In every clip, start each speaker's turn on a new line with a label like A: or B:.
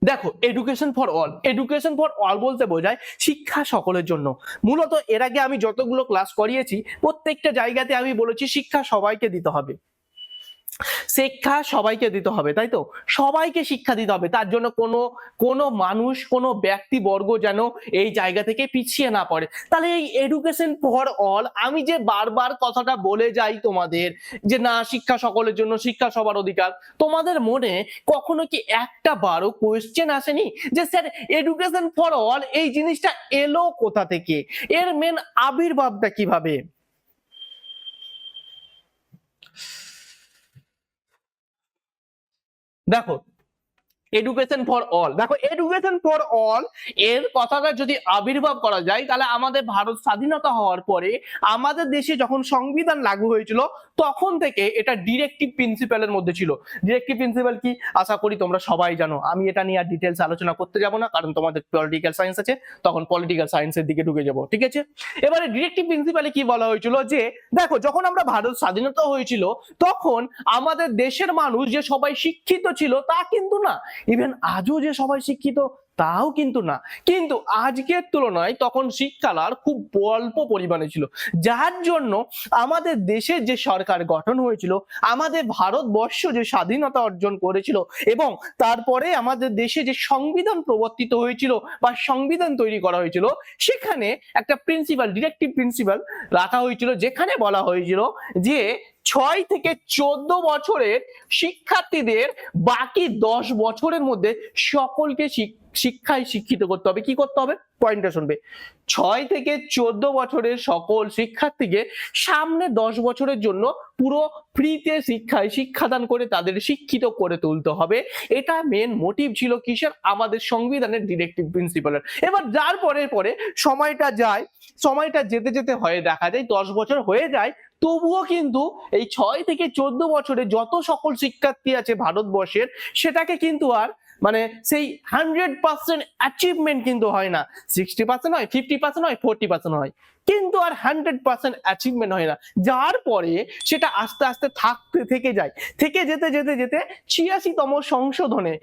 A: দেখো, education for all বলতে বোঝায় শিক্ষা সকলের জন্য। মূলত এর আগে আমি যতগুলো ক্লাস করিয়েছি প্রত্যেকটা জায়গাতে আমি বলেছি শিক্ষা সবাইকে দিতে হবে, শিক্ষা সবাইকে দিতে হবে, তাই তো? সবাইকে শিক্ষা দিতে হবে, তার জন্য কোনো মানুষ, কোনো ব্যক্তিবর্গ যেন এই জায়গা থেকে পিছিয়ে না পড়ে। তাহলে এই এডুকেশন ফর অল, আমি যে বারবার কথাটা বলে যাই তোমাদের যে না শিক্ষা সকলের জন্য, শিক্ষা সবার অধিকার, তোমাদের মনে কখনো কি একটা বারও কোয়েশ্চেন আসেনি যে স্যার এডুকেশন ফর অল এই জিনিসটা এলো কোথা থেকে, এর মেন আবির্ভাবটা কিভাবে? দেখো, এডুকেশন ফর অল, দেখো এডুকেশন ফর অল এর কথাটা যদি আবির্ভাব করা যায় তাহলে আমাদের ভারত স্বাধীনতা হওয়ার পরে আমাদের দেশে যখন সংবিধান লাগু হয়েছিল তখন থেকে এটা ডিরেক্টিভ প্রিন্সিপালের মধ্যে ছিল। ডিরেক্টিভ প্রিন্সিপাল কি আশা করি তোমরা সবাই জানো, আমি এটা নিয়ে আর ডিটেলস আলোচনা করতে যাব না, কারণ তোমাদের পলিটিক্যাল সায়েন্স আছে, তখন পলিটিক্যাল সায়েন্সের দিকে ঢুকে যাব, ঠিক আছে? এবারে ডিরেক্টিভ প্রিন্সিপালে কি বলা হয়েছিল যে দেখো, যখন আমরা ভারত স্বাধীনতা হয়েছিল তখন আমাদের দেশের মানুষ যে সবাই শিক্ষিত ছিল তা কিন্তু না, ইভেন আজও যে সবাই শিক্ষিত তাও কিন্তু না, কিন্তু আজকের তুলনায় তখন শিক্ষার হার খুব অল্প পরিমাণে ছিল, যার জন্য আমাদের দেশের যে সরকার গঠন হয়েছিল, আমাদের ভারতবর্ষ যে স্বাধীনতা অর্জন করেছিল এবং তারপরে আমাদের দেশে যে সংবিধান প্রবর্তিত হয়েছিল বা সংবিধান তৈরি করা হয়েছিল, সেখানে একটা প্রিন্সিপাল, ডিরেক্টিভ প্রিন্সিপাল রাখা হয়েছিল, যেখানে বলা হয়েছিল যে 6 থেকে 14 বছরের শিক্ষার্থীদের বাকি 10 বছরের মধ্যে সকলকে শিক্ষায় শিক্ষিত করতে হবে। কি করতে হবে? পয়েন্টটা শুনবে। 6 থেকে 14 বছরের সকল শিক্ষার্থীকে সামনে 10 বছরের জন্য পুরো ফ্রিতে শিক্ষাদান করে তাদের শিক্ষিত করে তুলতে হবে। এটা মেন মোটিভ ছিল কিসের? আমাদের সংবিধানের ডিরেক্টিভ প্রিন্সিপালের। এবার যার পরে সময়টা যায়, সময়টা যেতে যেতে হয়ে দেখা যায় 10 বছর হয়ে যায়, তবুও কিন্তু এই 6 থেকে 14 বছরে যত সকল শিক্ষার্থী আছে ভারতবর্ষের, সেটাকে কিন্তু আর মানে সেই 100% অ্যাচিভমেন্ট কিন্তু হয় না। 60% হয়, 50% হয়, 40% হয়, কিন্তু আর 100% অ্যাচিভমেন্ট হয় না। যার পরে সেটা আস্তে আস্তে থেকে যায়, থেকে যেতে যেতে যেতে 86তম সংশোধনে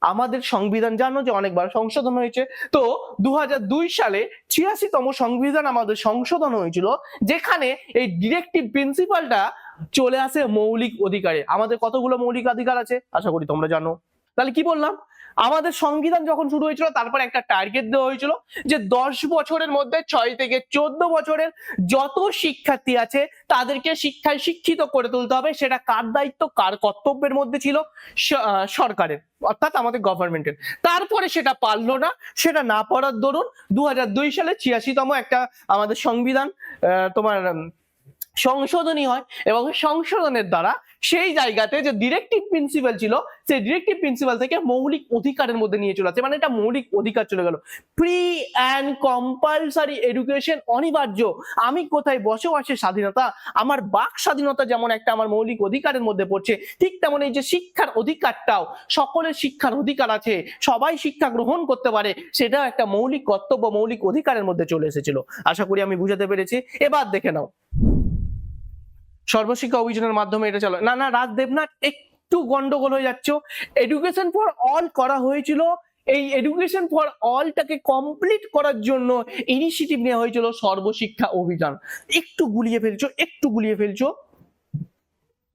A: আমাদের সংবিধান জানো যে অনেকবার সংশোধন হয়েছে, তো 2002 সালে 86তম সংবিধান আমাদের সংশোধন হয়েছিল, যেখানে এই ডিরেক্টিভ প্রিন্সিপালটা চলে আসে মৌলিক অধিকারে। আমাদের কতগুলো মৌলিক অধিকার আছে আশা করি তোমরা জানো। তাহলে কি বললাম, আমাদের সংবিধান যখন শুরু হয়েছিল তারপর একটা টার্গেট দেওয়া হয়েছিল যে 10 বছরের মধ্যে 6 থেকে 14 বছরের যত শিক্ষার্থী আছে তাদেরকে শিক্ষায় শিক্ষিত করে তুলতে হবে। সেটা কার দায়িত্ব, কার কর্তব্যের মধ্যে ছিল? সরকারের, অর্থাৎ আমাদের গভর্নমেন্টের। তারপরে সেটা পারলো না, সেটা না পারার দরুন 2002 সালে 86তম একটা আমাদের সংবিধান তোমার সংশোধনী হয়, এবং সংশোধনের দ্বারা সেই জায়গাতে যে ডিরেক্টিভ প্রিন্সিপাল ছিল সেই ডিরেক্টিভ প্রিন্সিপাল থেকে মৌলিক অধিকারের মধ্যে নিয়ে চলে আসে, মানে এটা মৌলিক অধিকার চলে গেল। ফ্রি অ্যান্ড কম্পালসারি এডুকেশন অনিবার্য। আমি কোথায় বসবাসের স্বাধীনতা, আমার বাক স্বাধীনতা যেমন একটা আমার মৌলিক অধিকারের মধ্যে পড়ছে, ঠিক তেমন এই যে শিক্ষার অধিকারটাও, সকলের শিক্ষার অধিকার আছে, সবাই শিক্ষা গ্রহণ করতে পারে, সেটাও একটা মৌলিক কর্তব্য, মৌলিক অধিকারের মধ্যে চলে এসেছিল। আশা করি আমি বুঝাতে পেরেছি। এবার দেখে নাও, সর্বশিক্ষা অভিযানের মাধ্যমে এটা চলো না, রাজদেবনাথ একটু গন্ডগোল হয়ে যাচ্ছে। এডুকেশন ফর অল করা হয়েছিল, এই এডুকেশন ফর অলটাকে কমপ্লিট করার জন্য ইনিশিয়েটিভ নেওয়া হয়েছিল সর্বশিক্ষা অভিযান। একটু গুলিয়ে ফেলছো।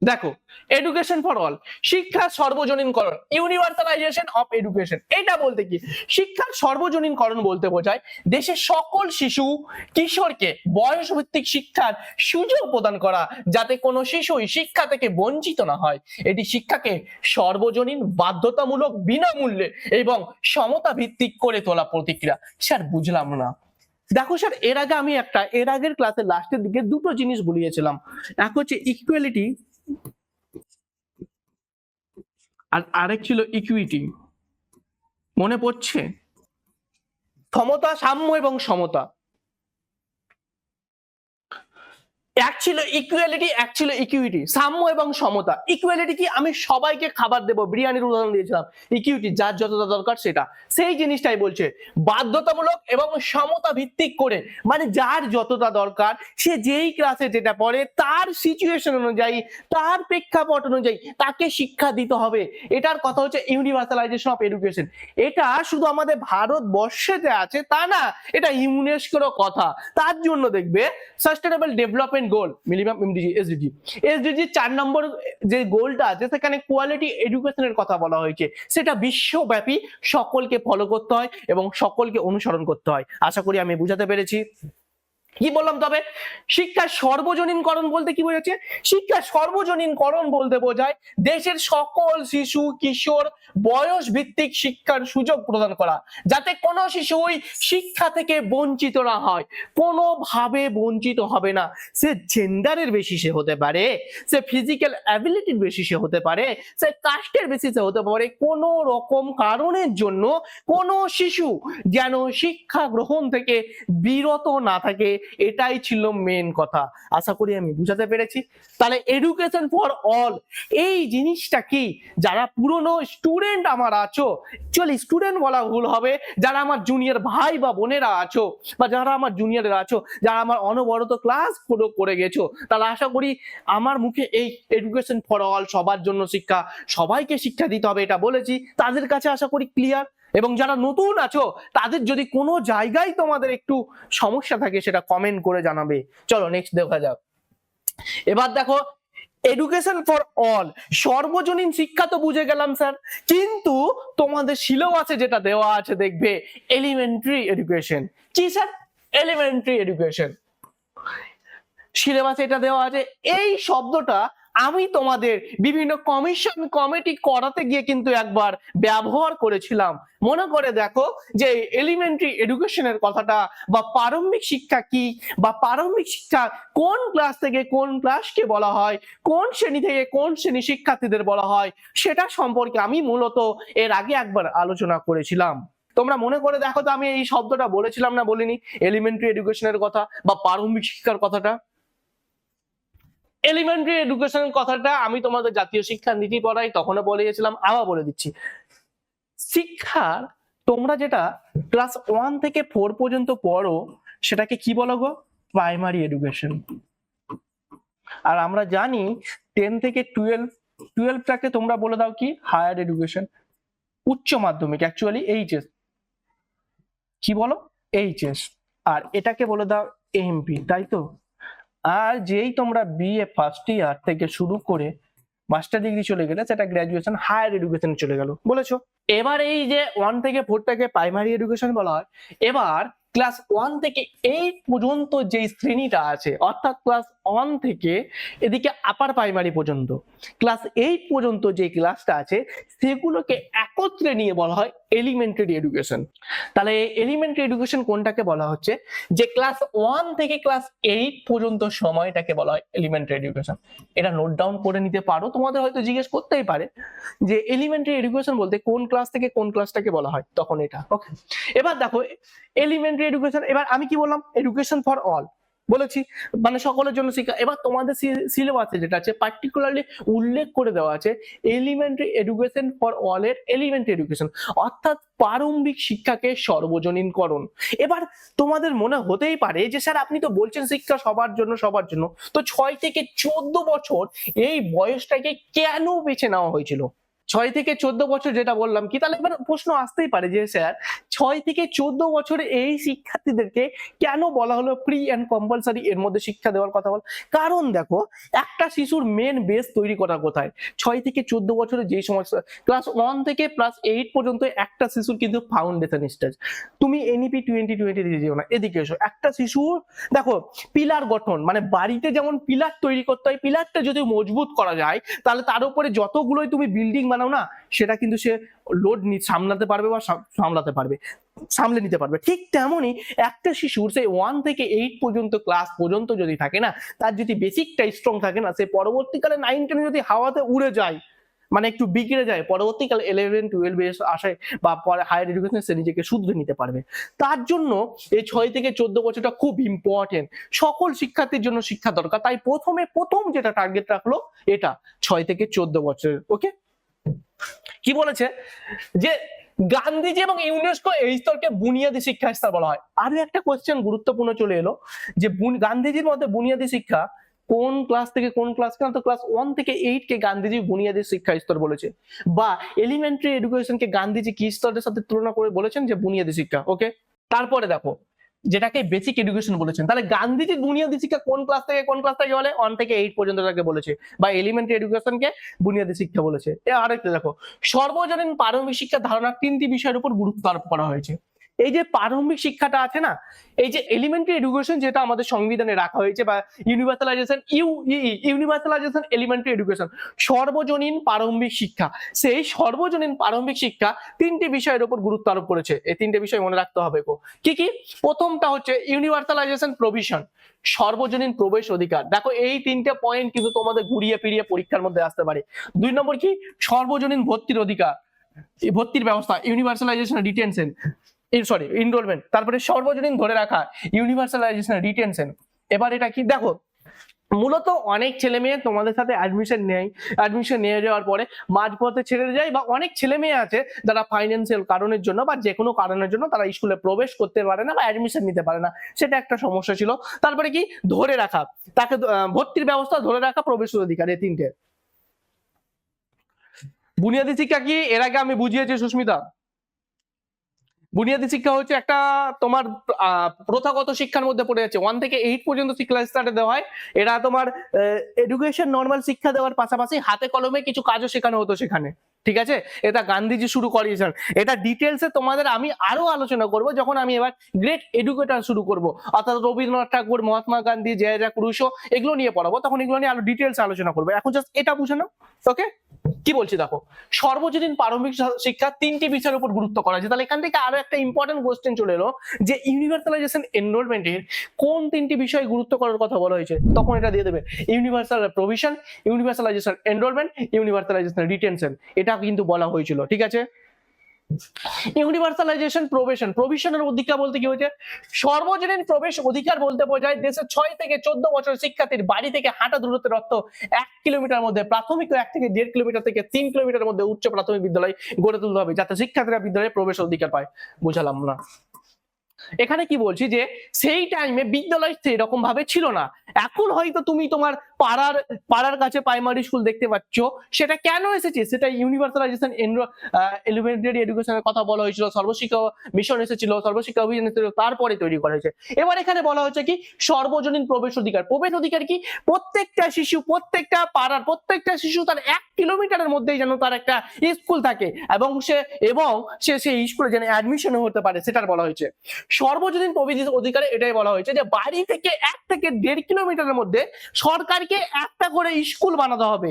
A: দেখো, এডুকেশন ফর অল, শিক্ষার সর্বজনীনকরণ, ইউনিভার্সালাইজেশন অফ এডুকেশন। এটা বলতে কি? শিক্ষার সর্বজনীনকরণ বলতে বোঝায় দেশের সকল শিশু কিশোরকে বয়স ভিত্তিক শিক্ষার সুযোগ প্রদান করা, যাতে কোনো শিশুই শিক্ষা থেকে বঞ্চিত না হয়। এটি শিক্ষাকে সর্বজনীন, বাধ্যতামূলক, বিনামূল্যে এবং সমতা ভিত্তিক করে তোলা প্রতিক্রিয়া। স্যার বুঝলাম না। দেখো স্যার, এর আগের ক্লাসের লাস্টের দিকে দুটো জিনিস বলিয়েছিলাম, এক হচ্ছে ইকুয়ালিটি আর আরেক ছিল ইকুইটি, মনে পড়ছে? ক্ষমতা, সাম্য এবং সমতা। অ্যাকচুয়ালি ইকুয়ালিটি, অ্যাকচুয়ালি ইকুইটি, সাম্য এবং সমতা। ইকুয়ালিটি কি, আমি সবাইকে খাবার দেবো, বিরিয়ানির উদাহরণ দিয়েছিলাম। ইকুইটি যার যতটা দরকার সেটা, সেই জিনিসটাই বলছে বাধ্যতামূলক এবং সমতা ভিত্তিক করে, মানে যার যতটা দরকার সে যেই ক্লাসে যেটা পড়ে তার সিচুয়েশন অনুযায়ী, তার প্রেক্ষাপট অনুযায়ী তাকে শিক্ষা দিতে হবে। এটার কথা হচ্ছে ইউনিভার্সালাইজেশন অফ এডুকেশন। এটা শুধু আমাদের ভারতবর্ষেতে আছে তা না, এটা ইউনেস্কোর কথা। তার জন্য দেখবে sustainable development goal, minimum MDG, SDG, SDG 4 নম্বর যে গোলটা আছে সেখানে কোয়ালিটি এডুকেশনের কথা বলা হয়েছে। সেটা বিশ্বব্যাপী সকলকে ফলো করতে হয় এবং সকলকে অনুসরণ করতে হয়। আশা করি আমি বুঝাতে পেরেছি। কি বললাম তবে, শিক্ষার সর্বজনীনকরণ বলতে কি বোঝাচ্ছে? শিক্ষার সর্বজনীনকরণ বলতে বোঝায় দেশের সকল শিশু কিশোর বয়স ভিত্তিক শিক্ষার সুযোগ প্রদান করা, যাতে কোনো শিশুই শিক্ষা থেকে বঞ্চিত না হয়, কোনোভাবে বঞ্চিত হবে না। সে জেন্ডারের বেসিসে হতে পারে, সে ফিজিক্যাল অ্যাবিলিটির বেসিসে হতে পারে, সে কাস্টের বেসিসে হতে পারে, কোনো রকম কারণের জন্য কোনো শিশু যেন শিক্ষা গ্রহণ থেকে বিরত না থাকে। এটাই ছিল মেন কথা। আশা করি আমি বুঝাতে পেরেছি। তাহলে এডুকেশন ফর অল এই জিনিসটা কি, যারা পুরনো স্টুডেন্ট আমার আছো, চলি স্টুডেন্ট বলা ভুল হবে, যারা আমার জুনিয়র ভাই বা বোনেরা আছো, বা যারা আমার জুনিয়ররা আছো, যারা আমার অনবরত ক্লাস ফলো করে গেছো, তাহলে আশা করি আমার মুখে এই এডুকেশন ফর অল, সবার জন্য শিক্ষা, সবাইকে শিক্ষা দিতে হবে এটা বলেছি, তাদের কাছে আশা করি ক্লিয়ার। এবং যারা নতুন আছো তাদের যদি কোনো জায়গায় তোমাদের একটু সমস্যা থাকে সেটা কমেন্ট করে জানাবে। চলো নেক্সট দেখা যাক। এবার দেখো, এডুকেশন ফর অল, সর্বজনীন শিক্ষা তো বুঝে গেলাম স্যার, কিন্তু তোমাদের সিলেবাসে যেটা দেওয়া আছে দেখবে এলিমেন্টারি এডুকেশন। কি স্যার? এলিমেন্টারি এডুকেশন সিলেবাসে এটা দেওয়া আছে। এই শব্দটা আমি তোমাদের বিভিন্ন কমিশন কমিটি করাতে গিয়ে কিন্তু একবার ব্যবহার করেছিলাম। মনে করে দেখো যে এলিমেন্টারি এডুকেশনের কথাটা, বা প্রারম্ভিক শিক্ষা কি, বা প্রারম্ভিক শিক্ষা কোন ক্লাস থেকে কোন ক্লাসকে বলা হয়, কোন শ্রেণী থেকে কোন শ্রেণী শিক্ষার্থীদের বলা হয়, সেটা সম্পর্কে আমি মূলত এর আগে একবার আলোচনা করেছিলাম। তোমরা মনে করে দেখো তো আমি এই শব্দটা বলেছিলাম না বলিনি, এলিমেন্টারি এডুকেশনের কথা বা প্রারম্ভিক শিক্ষার কথাটা। এলিমেন্টারি এডুকেশন কথাটা আমি তোমাদের জাতীয় শিক্ষা নীতি পড়াই, তখনও বলে গেছিলাম, আবার বলে দিচ্ছি। শিক্ষার তোমরা যেটা ক্লাস 1 থেকে 4 পর্যন্ত পড়ো সেটাকে কি বলো গো? Primary education. আর আমরা জানি 10 থেকে 12টাকে তোমরা বলে দাও কি? হায়ার এডুকেশন, উচ্চ মাধ্যমিক, অ্যাকচুয়ালি এইচএস। কি বলো? এইচএস। আর এটাকে বলে দাও এমপি, তাই তো? আর যেই তোমরা বিএ ফার্স্ট ইয়ার থেকে শুরু করে মাস্টার ডিগ্রি চলে গেলে সেটা গ্র্যাজুয়েশন হায়ার এডুকেশন চলে গেল, বলেছো? এবার এই যে 1 থেকে 4টাকে প্রাইমারি এডুকেশন বলা হয়, এবার ক্লাস 1 থেকে 8 পর্যন্ত যে শ্রেণীটা আছে, অর্থাৎ ক্লাস 1 থেকে এদিকে আপার প্রাইমারি পর্যন্ত, ক্লাস 8 পর্যন্ত যে ক্লাসটা আছে সেগুলোকে একত্রে নিয়ে বলা হয় এলিমেন্টারি এডুকেশন। তাহলে এলিমেন্টারি এডুকেশন কোনটাকে বলা হচ্ছে? যে ক্লাস 1 থেকে ক্লাস 8 পর্যন্ত সময়টাকে বলা হয় এলিমেন্টারি এডুকেশন। এটা নোট ডাউন করে নিতে পারো, তোমাদের হয়তো জিজ্ঞেস করতেই পারে যে এলিমেন্টারি এডুকেশন বলতে কোন ক্লাস থেকে কোন ক্লাসটাকে বলা হয়, তখন এটা। ওকে, এবার দেখো এলিমেন্টারি এডুকেশন, এবার আমি কি বললাম? এডুকেশন ফর অল বলেছি, মানে সকলের জন্য শিক্ষা। এবার তোমাদের সিলেবাসে যেটা আছে পার্টিকুলারলি উল্লেখ করে দেওয়া আছে এলিমেন্টারি এডুকেশন ফর অল এর এলিমেন্টারি এডুকেশন, অর্থাৎ প্রারম্ভিক শিক্ষাকে সর্বজনীনকরণ। এবার তোমাদের মনে হতেই পারে যে স্যার আপনি তো বলছেন শিক্ষা সবার জন্য, সবার জন্য, তো 6 থেকে 14 বছর এই বয়সটাকে কেন বেছে নেওয়া হয়েছিল? 6 থেকে 14 বছর যেটা বললাম কি, তাহলে এবার প্রশ্ন আসতেই পারে যে স্যার 6 থেকে 14 বছরে এই শিক্ষার্থীদেরকে কেন বলা হলো প্রি এন্ড কম্পালসারি এর মধ্যে শিক্ষা দেওয়ার কথা বল? কারণ দেখো, একটা শিশুর মেন বেস তৈরি করা কোথায়? 6 থেকে 14 বছরে যেই সময় ক্লাস 1 থেকে ক্লাস 8 পর্যন্ত একটা শিশুর কিন্তু ফাউন্ডেশন স্টেজ। তুমি এনইপি 2020 দিয়ে যেও না, এদিকে এসো। একটা শিশুর দেখো পিলার গঠন, মানে বাড়িতে যেমন পিলার তৈরি করতে হয়, পিলারটা যদি মজবুত করা যায় তাহলে তার উপরে যতগুলোই তুমি বিল্ডিং বানাও না, সেটা কিন্তু সে লোড সামলাতে পারবে বা সামলে নিতে পারবে। ঠিক তেমনই একটা শিশুর সেই 1 থেকে 8 পর্যন্ত ক্লাস পর্যন্ত যদি থাকে না, তার যদি বেসিকটা স্ট্রং থাকে না, সে পরবর্তীকালে 9 10 যদি হাওয়াতে উড়ে যায় মানে একটু বিগড়ে যায়, পরবর্তীকালে 11-12 আসে বা পরে হায়ার এডুকেশন সে নিজেকে শুধরে নিতে পারবে। তার জন্য এই 6 থেকে 14 বছরটা খুব ইম্পর্টেন্ট, সকল শিক্ষার্থীর জন্য শিক্ষা দরকার। তাই প্রথম যেটা টার্গেট রাখলো এটা 6 থেকে 14 বছরের। ওকে, কি বলেছে যে গান্ধীজি এবং ইউনেস্কো এই স্তরকে বুনিয়াদী শিক্ষা স্তর বলা হয়। আরো একটা কোশ্চেন গুরুত্বপূর্ণ চলে এলো যে গান্ধীজির মতে বুনিয়াদী শিক্ষা কোন ক্লাস থেকে কোন ক্লাস, কেন তো ক্লাস 1 থেকে 8 কে গান্ধীজি বুনিয়াদী শিক্ষা স্তর বলেছে, বা এলিমেন্টারি এডুকেশনকে গান্ধীজি কি স্তরের সাথে তুলনা করে বলেছেন যে বুনিয়াদী শিক্ষা। ওকে, তারপরে দেখো যেটাকে বেসিক এডুকেশন বলেছেন, তাহলে গান্ধীজি বুনিয়াদী শিক্ষা কোন ক্লাস থেকে কোন ক্লাস থেকে বলে, 1 থেকে 8 পর্যন্ত তাকে বলেছে, বা এলিমেন্টারি এডুকেশনকে বুনিয়াদী শিক্ষা বলেছে। আরেকটা দেখো, সর্বজনীন প্রারম্ভিক শিক্ষার ধারণা 3টি বিষয়ের উপর গুরুত্ব আরোপ করা হয়েছে। এই যে প্রারম্ভিক শিক্ষাটা আছে না, এই যে এলিমেন্টারি এডুকেশন যেটা আমাদের সংবিধানে রাখা হয়েছে, বা ইউনিভার্সালাইজেশন ইউনিভার্সালাইজেশন এলিমেন্টারি এডুকেশন, সর্বজনীন প্রারম্ভিক শিক্ষা, সেই সর্বজনীন প্রারম্ভিক শিক্ষা 3টি বিষয়ের উপর গুরুত্ব আরোপ করেছে। এই 3টে বিষয় মনে রাখতে হবে। কি কি? প্রথমটা হচ্ছে ইউনিভার্সালাইজেশন প্রভিশন, সর্বজনীন প্রবেশ অধিকার। দেখো এই 3টে পয়েন্ট কিন্তু তোমাদের ঘুরিয়ে ফিরিয়ে পরীক্ষার মধ্যে আসতে পারে। 2 নম্বর কি? সর্বজনীন ভর্তির অধিকার, ভর্তির ব্যবস্থা, ইউনিভার্সালাইজেশন রিটেনশন, এনরোলমেন্ট। তারপরে সর্বজনীন ধরে রাখা, ইউনিভার্সালাইজেশন রিটেনশন। এবার এটা কি? দেখো মূলত অনেক ছেলে মেয়ে তোমাদের সাথে অ্যাডমিশন নিয়ে যাওয়ার পরে মাঝপথে ছেড়ে যায়, বা অনেক ছেলে মেয়ে আছে যারা ফাইন্যান্সিয়াল কারণের জন্য বা যে কোনো কারণের জন্য তারা স্কুলে প্রবেশ করতে পারে না বা অ্যাডমিশন নিতে পারে না, সেটা একটা সমস্যা ছিল। তারপরে কি? ধরে রাখা, তাকে ভর্তির ব্যবস্থা, ধরে রাখা, প্রবেশের অধিকার, এই 3টে। বুনিয়াদী শিক্ষা কি এর আগে আমি বুঝিয়েছি সুস্মিতা। বুনিয়াদী শিক্ষা হচ্ছে একটা তোমার প্রথাগত শিক্ষার মধ্যে পড়ে যাচ্ছে, 1 থেকে 8 পর্যন্ত শিক্ষা স্টার্টে দেওয়া হয়। এরা তোমার এডুকেশন নর্মাল শিক্ষা দেওয়ার পাশাপাশি হাতে কলমে কিছু কাজও শেখানো হতো সেখানে, ঠিক আছে? এটা গান্ধীজি শুরু করিয়েছেন। এটা ডিটেলসে তোমাদের আমি আরো আলোচনা করব যখন আমি এবার গ্রেট এডুকেটর শুরু করব, অর্থাৎ রবীন্দ্রনাথ ঠাকুর, মহাত্মা গান্ধী, জয়রাক রুশো এগুলো নিয়ে পড়াবো, তখন এগুলো নিয়ে আরো ডিটেলস আলোচনা করবো। এখন জাস্ট এটা বুঝে নাও। ওকে, কি বলছি দেখো, সর্বজনীন প্রারম্ভিক শিক্ষা 3টি বিষয়ের উপর গুরুত্ব করা হয়েছে। তাহলে এখান থেকে আরো একটা ইম্পর্টেন্ট কোশ্চেন চলে এলো যে ইউনিভার্সালাইজেশন এনরোলমেন্টের কোন 3টি বিষয় গুরুত্ব করার কথা বলা হয়েছে, তখন এটা দিয়ে দেবে universal provision, universalisation enrolment, universalisation retention, এটা কিন্তু বলা হয়েছিল। ঠিক আছে, ইউনিভার্সালাইজেশন প্রভিশনের অধিকার বলতে কি হচ্ছে? সর্বজনীন প্রবেশ অধিকার বলতে বোঝায় দেশের 6 থেকে 14 বছর শিক্ষার্থীর বাড়ি থেকে হাঁটা দূরত্বের অর্থ 1 কিলোমিটার মধ্যে প্রাথমিক ও 1 থেকে 1.5 কিলোমিটার থেকে 3 কিলোমিটার মধ্যে উচ্চ প্রাথমিক বিদ্যালয় গড়ে তুলতে হবে, যাতে শিক্ষার্থীরা বিদ্যালয়ে প্রবেশ অধিকার পায়। বুঝালাম না? এখানে কি বলছি যে সেই টাইমে বিদ্যালয় সেরকম ভাবে ছিল না। এখন হয়তো তুমি তোমার পাড়ার কাছে প্রাইমারি স্কুল দেখতে পাচ্ছ, সেটা কেন এসেছে? সেটা ইউনিভার্সালাইজেশন এলিমেন্টারি এডুকেশনের কথা বলা হয়েছিল, সর্বশিক্ষা মিশন এসেছিল, সর্বশিক্ষা অভিযান এসেছিল, তারপরে তৈরি করা হয়েছে। এবার এখানে বলা হচ্ছে কি সর্বজনীন প্রবেশ অধিকার। প্রবেশ অধিকার কি? প্রত্যেকটা শিশু, প্রত্যেকটা পাড়ার প্রত্যেকটা শিশু তার 1 কিলোমিটারের মধ্যেই যেন তার একটা স্কুল থাকে, এবং সে সেই স্কুলে যেন অ্যাডমিশন হতে পারে, সেটার বলা হয়েছে। সর্বজনীন প্রবেশ অধিকারে এটাই বলা হয়েছে যে বাড়ি থেকে 1 থেকে 1.5 কিলোমিটারের মধ্যে সরকারকে একটা করে স্কুল বানাতে হবে।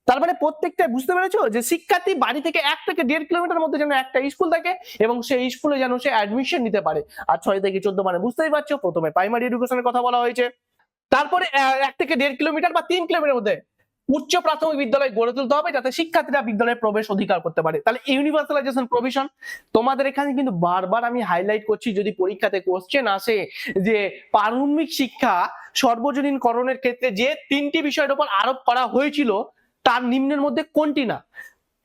A: তার মানে প্রত্যেকটা, বুঝতে পেরেছো যে শিক্ষার্থী বাড়ি থেকে 1 থেকে 1.5 কিলোমিটার মধ্যে যেন একটা স্কুল থাকে, এবং সেই স্কুলে যেন সে অ্যাডমিশন নিতে পারে। আর 6 থেকে 14 মানে বুঝতেই পারছো, প্রথমে প্রাইমারি এডুকেশনের কথা বলা হয়েছে, তারপরে 1 থেকে 1.5 কিলোমিটার বা 3 কিলোমিটার মধ্যে উচ্চ প্রাথমিক বিদ্যালয় গড়ে তুলতে হবে, যাতে শিক্ষার্থীরা বিদ্যালয়ে প্রবেশ অধিকার করতে পারে। তাহলে ইউনিভার্সালাইজেশন প্রভিশন তোমাদের এখানে কিন্তু বারবার আমি হাইলাইট করছি, যদি পরীক্ষাতে কোশ্চেন আসে যে প্রারম্ভিক শিক্ষা সর্বজনীনকরণের ক্ষেত্রে যে 3টি বিষয়ের উপর আরোপ করা হয়েছিল তার নিম্নের মধ্যে কোনটি না?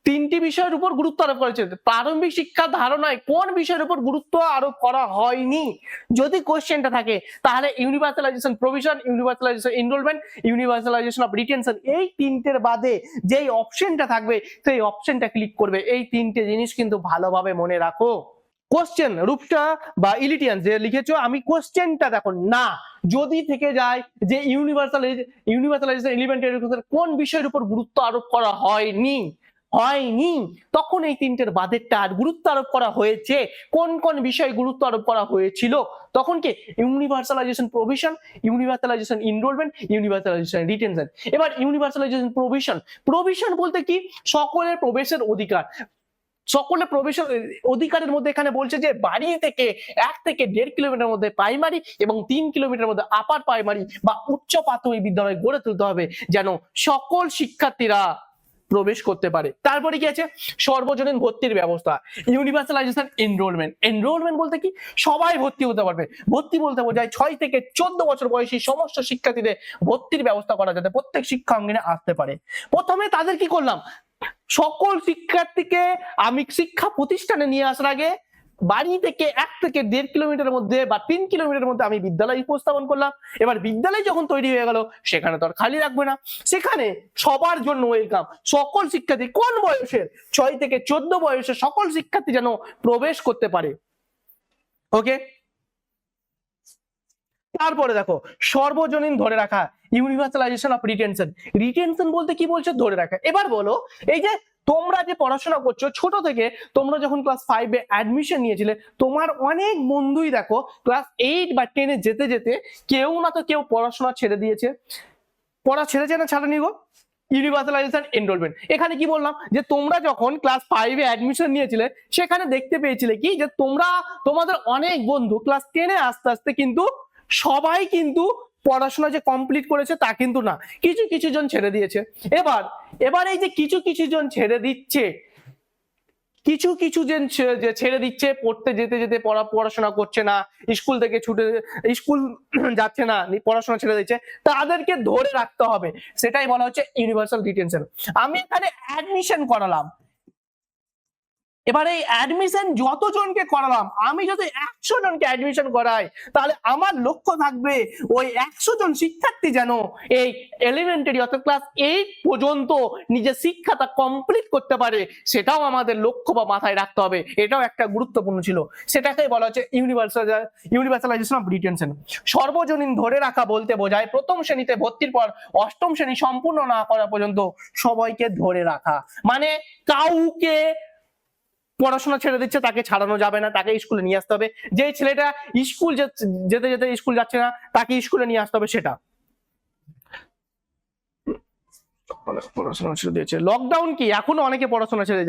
A: 3টি বিষয়ের উপর গুরুত্ব আরোপ করেছে, প্রারম্ভিক শিক্ষার ধারণায় কোন বিষয়ের উপর গুরুত্ব আরোপ করা হয়নি? যদি কোশ্চেনটা থাকে তাহলে universalisation provision, universalisation enrolment, universalisation of retention, এই 3টের বাদে যেই অপশনটা থাকবে সেই অপশনটা ক্লিক করবে। এই 3টে জিনিস কিন্তু ভালোভাবে মনে রাখো। কোশ্চেন রূপটা ইলিটিয়ান যে লিখেছো, আমি কোশ্চেনটা দেখো না, যদি থেকে যায় যে ইউনিভার্সালাইজেশন এলিমেন্টারি এডুকেশন কোন বিষয়ের উপর গুরুত্ব আরোপ করা হয়নি, তখন এই 3টের বাদেরটা আর গুরুত্ব আরোপ করা হয়েছে। কোন কোন বিষয়ে গুরুত্ব আরোপ করা হয়েছিল? তখন কি universalisation provision, universalisation enrolment, universalisation retention. এবার ইউনিভার্সালাইজেশন প্রভিশন বলতে কি? সকলের প্রবেশের অধিকার। সকলের প্রবেশের অধিকারের মধ্যে এখানে বলছে যে বাড়ি থেকে 1 থেকে 1.5 কিলোমিটার মধ্যে প্রাইমারি এবং 3 কিলোমিটার মধ্যে আপার প্রাইমারি বা উচ্চ প্রাথমিক বিদ্যালয় গড়ে তুলতে হবে, যেন সকল শিক্ষার্থীরা প্রবেশ করতে পারে। তারপরে কি আছে, সর্বজনীন ভর্তির ব্যবস্থা, ইউনিভার্সালাইজেশন এনরোলমেন্ট। এনরোলমেন্ট বলতে কি, সবাই ভর্তি হতে পারবে। ভর্তি বলতে বোঝায় 6 থেকে 14 বছর বয়সী সমস্ত শিক্ষার্থীদের ভর্তির ব্যবস্থা করা যাতে প্রত্যেক শিক্ষা অঙ্গনে আসতে পারে। প্রথমে তাদের কি করলাম, সকল শিক্ষার্থীকে আমি শিক্ষা প্রতিষ্ঠানে নিয়ে আসার আগে বাড়ি থেকে 1 থেকে 1.5 কিলোমিটারের মধ্যে বা 3 কিলোমিটারের মধ্যে আমি বিদ্যালয় উপস্থাপন করলাম। এবার বিদ্যালয় যখন তৈরি হয়ে গেল, সেখানে তো আর খালি রাখবে না, সেখানে সবার জন্য ওয়েলকাম। সকল শিক্ষার্থী, কোন বয়সের, 6 থেকে 14 বয়সের সকল শিক্ষার্থী যেন প্রবেশ করতে পারে। ওকে, তারপরে দেখো সর্বজনীন ধরে রাখা, ইউনিভার্সালাইজেশন অফ রিটেনশন। রিটেনশন বলতে কি বলছো, ধরে রাখা। এবার বলো, এই যে তোমরা যে পড়াশোনা করছো ছোট থেকে, তোমরা যখন ক্লাস 5 এ অ্যাডমিশন নিয়েছিলে, তোমার অনেক বন্ধুই দেখো ক্লাস 8 বা 10 এ যেতে যেতে কেউ না তো কেউ পড়াশোনা ছেড়ে দিয়েছে। পড়া ছেড়েছে না ছাড়েনি গো? ইউনিভার্সালাইজেশন এনরোলমেন্ট, এখানে কি বললাম, যে তোমরা যখন ক্লাস 5 এ অ্যাডমিশন নিয়েছিলে, সেখানে দেখতে পেয়েছিলে কি, যে তোমাদের অনেক বন্ধু ক্লাস 10 এ আস্তে আস্তে কিন্তু সবাই কিন্তু পড়াশোনা যে কমপ্লিট করেছে তা কিন্তু না, কিছু কিছু জন ছেড়ে দিয়েছে। এবার এই যে কিছু কিছু জন ছেড়ে দিচ্ছে, কিছু কিছু জন ছেড়ে দিচ্ছে, পড়তে যেতে যেতে পড়াশোনা করছে না, স্কুল থেকে ছুটে স্কুল যাচ্ছে না, পড়াশোনা ছেড়ে দিচ্ছে, তাদেরকে ধরে রাখতে হবে। সেটাই বলা হচ্ছে ইউনিভার্সাল রিটেনশন। আমি এখানে অ্যাডমিশন করালাম, এবার এই অ্যাডমিশন যতজনকে করালাম, আমি যদি 100 জনকে অ্যাডমিশন করাই, তাহলে আমার লক্ষ্য থাকবে ওই 100 জন শিক্ষার্থী যেন এই এলিমেন্টারি অর্থাৎ ক্লাস 8 পর্যন্ত নিজের শিক্ষাটা কমপ্লিট করতে পারে। সেটাও আমাদের লক্ষ্য বা মাথায় রাখতে হবে, এটাও একটা গুরুত্বপূর্ণ ছিল। সেটাকেই বলা হচ্ছে ইউনিভার্সালাইজেশন অফ রিটেনশন। সর্বজনীন ধরে রাখা বলতে বোঝায় প্রথম শ্রেণীতে ভর্তির পর 8ম শ্রেণী সম্পূর্ণ না করা পর্যন্ত সবাইকে ধরে রাখা। মানে কাউকে পড়াশোনা ছেড়ে দিচ্ছে তাকে ছাড়ানো যাবে না, তাকে স্কুলে নিয়ে আসতে হবে। যে ছেলেটা স্কুল যেতে যেতে স্কুল যাচ্ছে না, তাকে স্কুলে নিয়ে আসতে হবে। সেটা পড়াশোনা ছেড়ে দিয়েছে, লকডাউন কি এখনো অনেকে পড়াশোনা ছেড়ে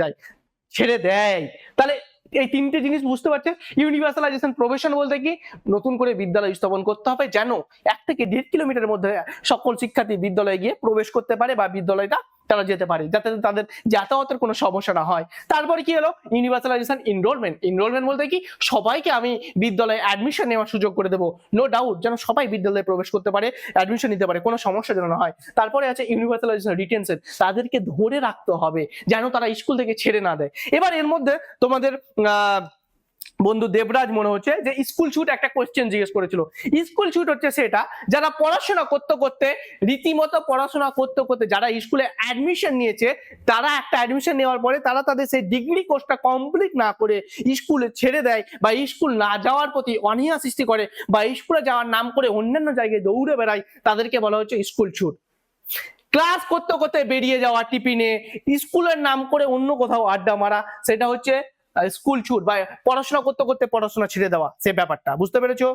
A: দেয়। তাহলে এই 3টে জিনিস বুঝতে পারছে। ইউনিভার্সালাইজেশন প্রফেশন বলতে কি, নতুন করে বিদ্যালয় স্থাপন করতে হবে যেন 1 থেকে 1.5 কিলোমিটারের মধ্যে সকল শিক্ষার্থী বিদ্যালয়ে গিয়ে প্রবেশ করতে পারে বা বিদ্যালয়টা তারা যেতে পারে, যাতে তাদের যাতায়াতের কোনো সমস্যা না হয়। তারপরে কি হলো, ইউনিভার্সালাইজেশন এনরোলমেন্ট। এনরোলমেন্ট বলতে কি, সবাইকে আমি বিদ্যালয়ে অ্যাডমিশন নেওয়ার সুযোগ করে দেবো, নো ডাউট, যেন সবাই বিদ্যালয়ে প্রবেশ করতে পারে, অ্যাডমিশন নিতে পারে, কোনো সমস্যা যেন না হয়। তারপরে আছে ইউনিভার্সালাইজেশন রিটেনশন, তাদেরকে ধরে রাখতে হবে যেন তারা স্কুল থেকে ছেড়ে না দেয়। এবার এর মধ্যে তোমাদের বন্ধু দেবরাজ মনে হচ্ছে যে স্কুল ছুট একটা কোশ্চেন জিজ্ঞেস করেছিল। স্কুল ছুট হচ্ছে সেটা, যারা পড়াশোনা করতে করতে রীতিমতো পড়াশোনা করতে করতে যারা স্কুলে অ্যাডমিশন নিয়েছে, তারা একটা অ্যাডমিশন নেওয়ার পরে তারা তাদের সেই ডিগ্রি কোর্সটা কমপ্লিট না করে স্কুলে ছেড়ে দেয় বা স্কুল না যাওয়ার প্রতি অনীহা সৃষ্টি করে বা স্কুলে যাওয়ার নাম করে অন্যান্য জায়গায় দৌড়ে বেড়ায়, তাদেরকে বলা হচ্ছে স্কুল ছুট। ক্লাস করতে করতে বেরিয়ে যাওয়া টিফিনে, স্কুলের নাম করে অন্য কোথাও আড্ডা মারা, সেটা হচ্ছে স্কুল ছুট বা পড়াশোনা করতে করতে পড়াশোনা ছেড়ে দেওয়া, সে ব্যাপারটা বুঝতে পেরেছো?